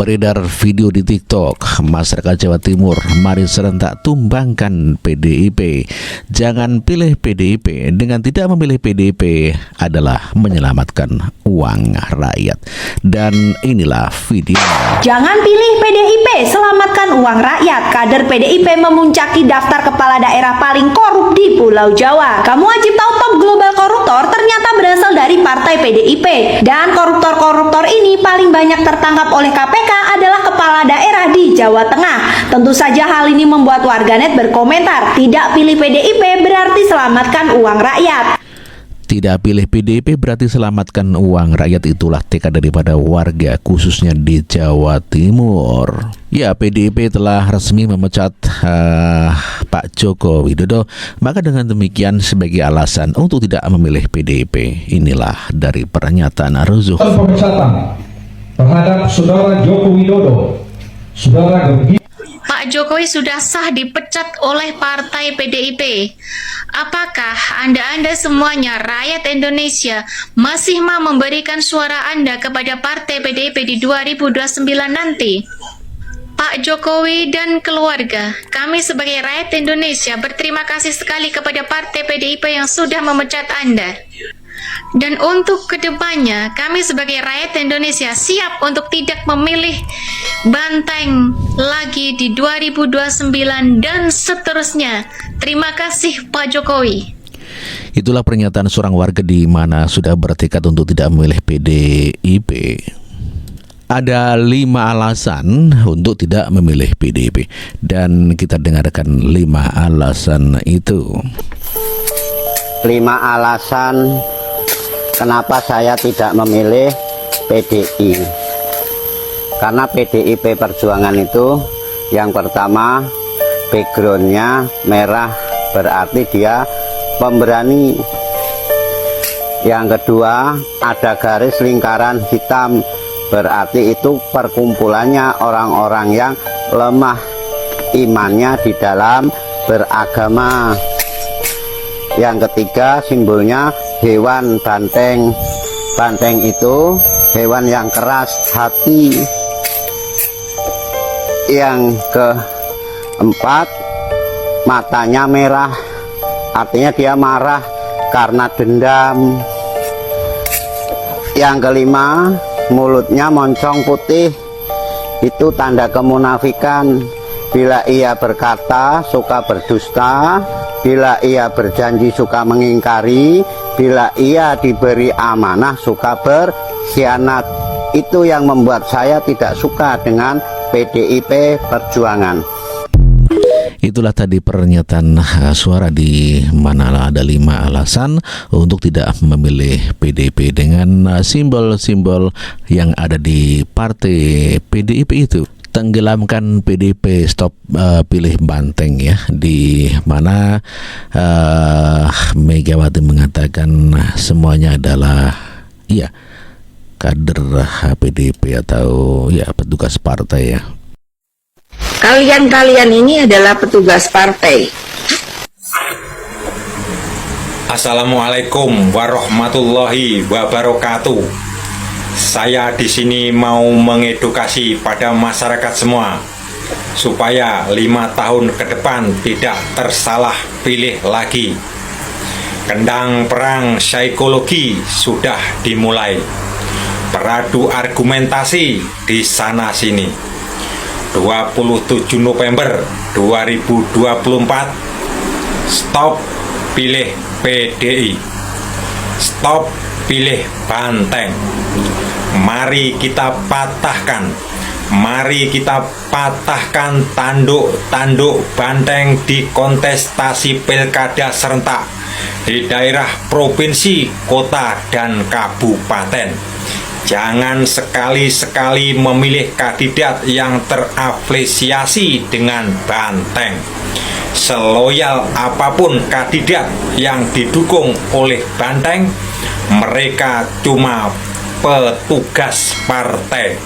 Beredar video di TikTok, masyarakat Jawa Timur mari serentak tumbangkan PDIP. Jangan pilih PDIP, dengan tidak memilih PDIP adalah menyelamatkan uang rakyat. Dan inilah video. Jangan pilih PDIP, selamatkan uang rakyat. Kader PDIP memuncaki daftar kepala daerah paling korup di Pulau Jawa. Kamu wajib tahu top global koruptor ternyata berasal dari partai PDIP. Dan koruptor-koruptor ini paling banyak tertangkap oleh KPK adalah kepala daerah di Jawa Tengah. Tentu saja hal ini membuat warganet berkomentar, tidak pilih PDIP berarti selamatkan uang rakyat. Tidak pilih PDIP berarti selamatkan uang rakyat, itulah tekad daripada warga khususnya di Jawa Timur. Ya, PDIP telah resmi memecat Pak Joko Widodo. Maka dengan demikian sebagai alasan untuk tidak memilih PDIP, inilah dari pernyataan Aruzuk. Pemecatan terhadap Saudara Joko Widodo, Saudara Gempi. Pak Jokowi sudah sah dipecat oleh partai PDIP. Apakah Anda semuanya rakyat Indonesia masih mau memberikan suara Anda kepada partai PDIP di 2029 nanti? Pak Jokowi dan keluarga, kami sebagai rakyat Indonesia berterima kasih sekali kepada partai PDIP yang sudah memecat Anda. Dan untuk kedepannya, kami sebagai rakyat Indonesia siap untuk tidak memilih banteng lagi di 2029 dan seterusnya. Terima kasih Pak Jokowi. Itulah pernyataan seorang warga di mana sudah bertekad untuk tidak memilih PDIP. Ada 5 alasan untuk tidak memilih PDIP, dan kita dengarkan 5 alasan itu. 5 alasan kenapa saya tidak memilih PDI. Karena PDIP Perjuangan itu, yang pertama, backgroundnya merah, berarti dia pemberani. Yang kedua, ada garis lingkaran hitam, berarti itu perkumpulannya orang-orang yang lemah imannya di dalam beragama. Yang ketiga, simbolnya hewan banteng. Banteng itu hewan yang keras hati. Yang keempat, matanya merah, artinya dia marah karena dendam. Yang kelima, mulutnya moncong putih, itu tanda kemunafikan. Bila ia berkata suka berdusta, bila ia berjanji suka mengingkari, bila ia diberi amanah suka berkhianat. Itu yang membuat saya tidak suka dengan PDIP Perjuangan. Itulah tadi pernyataan suara di mana ada 5 alasan untuk tidak memilih PDIP dengan simbol-simbol yang ada di partai PDIP itu. Tenggelamkan PDIP, stop pilih banteng, ya, di mana Megawati mengatakan semuanya adalah ya kader PDIP atau ya petugas partai, ya. Kalian ini adalah petugas partai. Assalamualaikum warahmatullahi wabarakatuh. Saya di sini mau mengedukasi pada masyarakat semua supaya 5 tahun ke depan tidak tersalah pilih lagi. Kendang perang psikologi sudah dimulai. Beradu argumentasi di sana sini. 27 November 2024, stop pilih PDI, stop pilih banteng. Mari kita patahkan, mari kita patahkan tanduk-tanduk banteng di kontestasi pilkada serentak di daerah provinsi, kota, dan kabupaten. Jangan sekali-sekali memilih kandidat yang terafiliasi dengan banteng. Seloyal apapun kandidat yang didukung oleh banteng, mereka cuma petugas partai.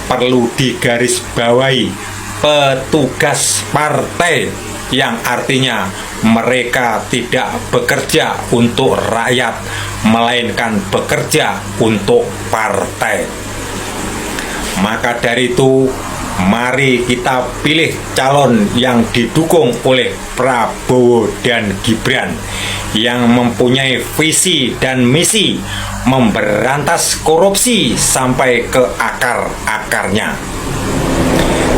Perlu digarisbawahi, petugas partai, yang artinya mereka tidak bekerja untuk rakyat, melainkan bekerja untuk partai. Maka dari itu, mari kita pilih calon yang didukung oleh Prabowo dan Gibran yang mempunyai visi dan misi memberantas korupsi sampai ke akar-akarnya.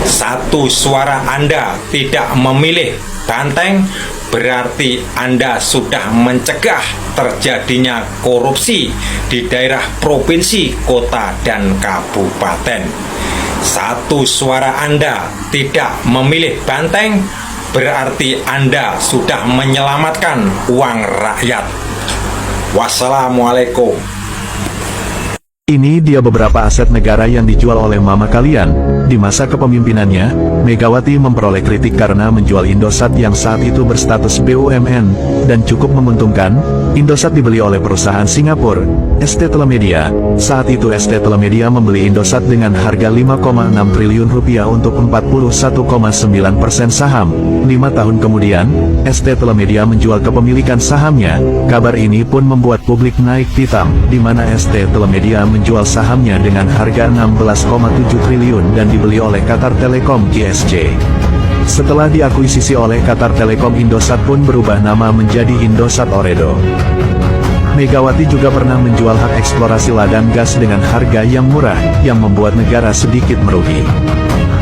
Satu suara Anda tidak memilih banteng, berarti Anda sudah mencegah terjadinya korupsi di daerah provinsi, kota, dan kabupaten. Satu suara Anda tidak memilih banteng, berarti Anda sudah menyelamatkan uang rakyat. Wassalamualaikum. Ini dia beberapa aset negara yang dijual oleh mama kalian. Di masa kepemimpinannya, Megawati memperoleh kritik karena menjual Indosat yang saat itu berstatus BUMN, dan cukup menguntungkan. Indosat dibeli oleh perusahaan Singapura, ST Telemedia. Saat itu ST Telemedia membeli Indosat dengan harga 5,6 triliun rupiah untuk 41,9% saham. 5 tahun kemudian, ST Telemedia menjual kepemilikan sahamnya. Kabar ini pun membuat publik naik pitam, di mana ST Telemedia menjual sahamnya dengan harga 16,7 triliun dan dibeli oleh Qatar Telecom (QSC). Setelah diakuisisi oleh Qatar Telecom, Indosat pun berubah nama menjadi Indosat Ooredoo. Megawati juga pernah menjual hak eksplorasi ladang gas dengan harga yang murah, yang membuat negara sedikit merugi.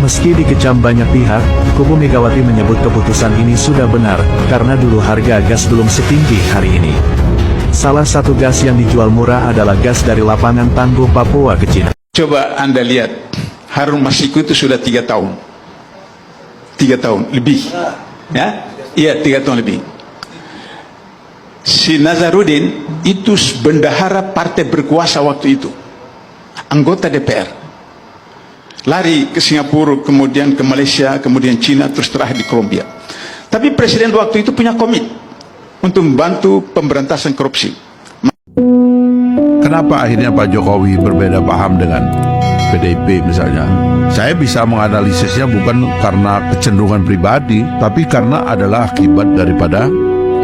Meski dikecam banyak pihak, kubu Megawati menyebut keputusan ini sudah benar, karena dulu harga gas belum setinggi hari ini. Salah satu gas yang dijual murah adalah gas dari lapangan Tangguh Papua ke Cina. Coba Anda lihat, Harun Masiku itu sudah 3 tahun. 3 tahun lebih. Ya? Iya, 3 tahun lebih. Si Nazarudin itu bendahara partai berkuasa waktu itu. Anggota DPR. Lari ke Singapura, kemudian ke Malaysia, kemudian Cina, terus terakhir di Kolombia. Tapi presiden waktu itu punya komit untuk membantu pemberantasan korupsi. Kenapa akhirnya Pak Jokowi berbeda paham dengan PDIP misalnya? Saya bisa menganalisisnya bukan karena kecenderungan pribadi, tapi karena adalah akibat daripada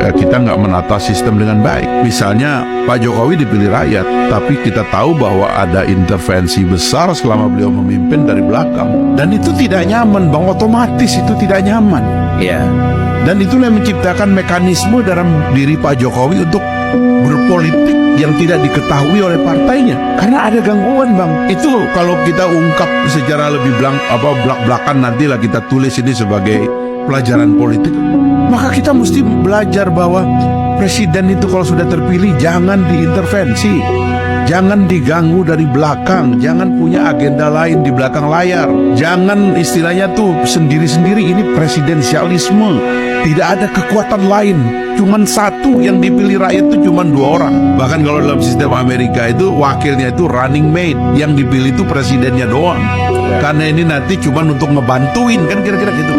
kita nggak menata sistem dengan baik. Misalnya Pak Jokowi dipilih rakyat, tapi kita tahu bahwa ada intervensi besar selama beliau memimpin dari belakang, dan itu tidak nyaman, Bang. Otomatis itu tidak nyaman. Ya. Dan itulah yang menciptakan mekanisme dalam diri Pak Jokowi untuk berpolitik yang tidak diketahui oleh partainya, karena ada gangguan, Bang. Itu kalau kita ungkap secara lebih belak-belakan, nantilah kita tulis ini sebagai pelajaran politik. Maka kita mesti belajar bahwa presiden itu kalau sudah terpilih jangan diintervensi, jangan diganggu dari belakang, jangan punya agenda lain di belakang layar, jangan istilahnya tuh sendiri-sendiri. Ini presidensialisme, tidak ada kekuatan lain, cuman satu yang dipilih rakyat itu cuman 2 orang. Bahkan kalau dalam sistem Amerika itu wakilnya itu running mate, yang dipilih itu presidennya doang, karena ini nanti cuman untuk ngebantuin, kan kira-kira gitu.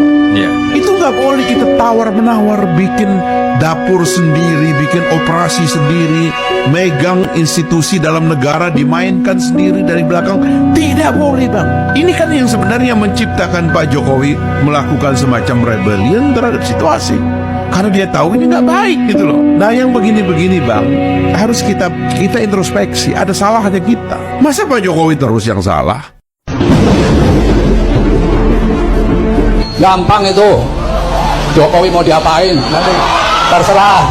Itu nggak boleh kita tawar-menawar, bikin dapur sendiri, bikin operasi sendiri, megang institusi dalam negara dimainkan sendiri dari belakang. Tidak boleh, Bang. Ini kan yang sebenarnya menciptakan Pak Jokowi melakukan semacam rebellion terhadap situasi, karena dia tahu ini nggak baik gitu loh. Nah yang begini-begini, Bang, harus kita introspeksi. Ada salahnya kita. Masa Pak Jokowi terus yang salah? Gampang itu, Jokowi mau diapain nanti terserah.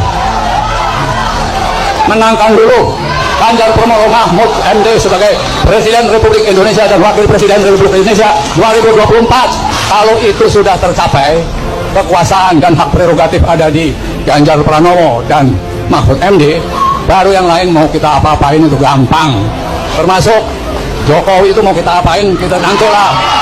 Menangkan dulu Ganjar Pranowo Mahfud MD sebagai Presiden Republik Indonesia dan Wakil Presiden Republik Indonesia 2024. Kalau itu sudah tercapai, kekuasaan dan hak prerogatif ada di Ganjar Pranowo dan Mahfud MD, baru yang lain mau kita apa-apain itu gampang. Termasuk Jokowi itu mau kita apain, kita nantilah